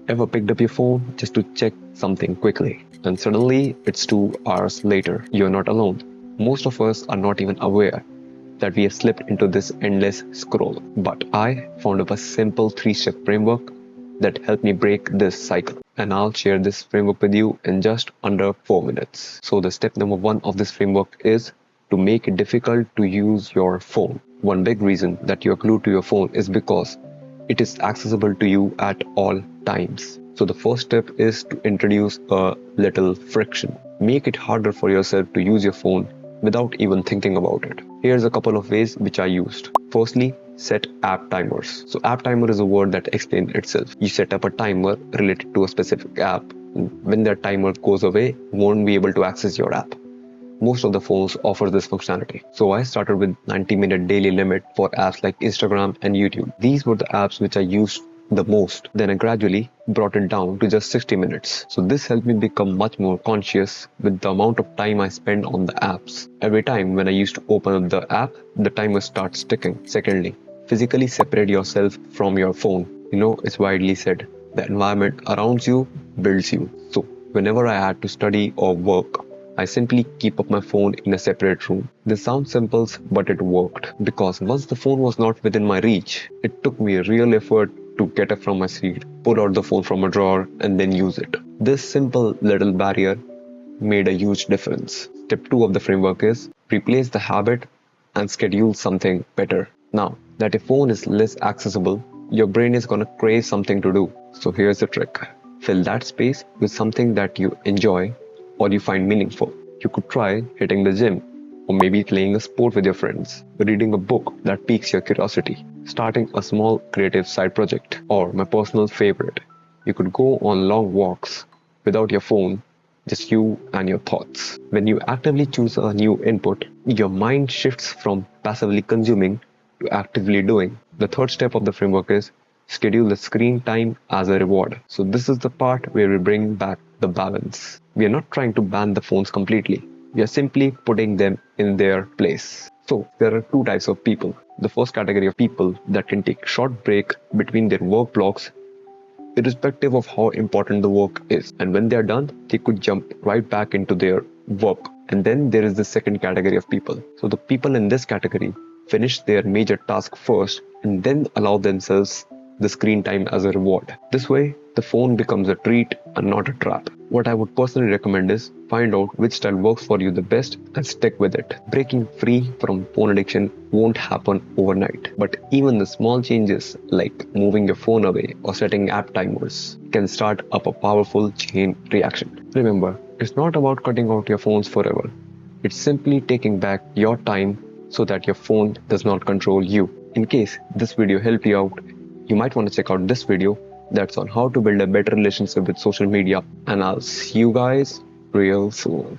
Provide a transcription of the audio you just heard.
Ever picked up your phone just to check something quickly, and suddenly it's 2 hours later? You're not alone. Most of us are not even aware that we have slipped into this endless scroll. But I found up a simple 3-step framework that helped me break this cycle. And I'll share this framework with you in just under 4 minutes. So the step number 1 of this framework is to make it difficult to use your phone. One big reason that you're glued to your phone is because it is accessible to you at all times. So the first step is to introduce a little friction. Make it harder for yourself to use your phone without even thinking about it. Here's a couple of ways which I used. Firstly, set app timers. So app timer is a word that explains itself. You set up a timer related to a specific app. When that timer goes away, you won't be able to access your app. Most of the phones offer this functionality. So I started with 90-minute daily limit for apps like Instagram and YouTube. These were the apps which I used the most. Then I gradually brought it down to just 60 minutes. So this helped me become much more conscious with the amount of time I spend on the apps. Every time when I used to open up the app, the timer starts ticking. Secondly, physically separate yourself from your phone. It's widely said, the environment around you builds you. So whenever I had to study or work, I simply keep up my phone in a separate room. This sounds simple, but it worked. Because once the phone was not within my reach, it took me a real effort to get up from my seat, pull out the phone from a drawer, and then use it. This simple little barrier made a huge difference. Step 2 of the framework is replace the habit and schedule something better. Now that your phone is less accessible, your brain is gonna crave something to do. So here's the trick. Fill that space with something that you enjoy or you find meaningful. You could try hitting the gym, or maybe playing a sport with your friends, reading a book that piques your curiosity, starting a small creative side project, or my personal favorite, you could go on long walks without your phone, just you and your thoughts. When you actively choose a new input, your mind shifts from passively consuming to actively doing. The third step of the framework is schedule the screen time as a reward. So this is the part where we bring back the balance. We are not trying to ban the phones completely. We are simply putting them in their place. So there are 2 types of people. The first category of people that can take short break between their work blocks, irrespective of how important the work is. And when they are done, they could jump right back into their work. And then there is the second category of people. So the people in this category finish their major task first and then allow themselves the screen time as a reward. This way, the phone becomes a treat and not a trap. What I would personally recommend is find out which style works for you the best and stick with it. Breaking free from phone addiction won't happen overnight, but even the small changes like moving your phone away or setting app timers can start up a powerful chain reaction. Remember, it's not about cutting out your phones forever. It's simply taking back your time so that your phone does not control you. In case this video helped you out, you might want to check out this video that's on how to build a better relationship with social media, and I'll see you guys real soon.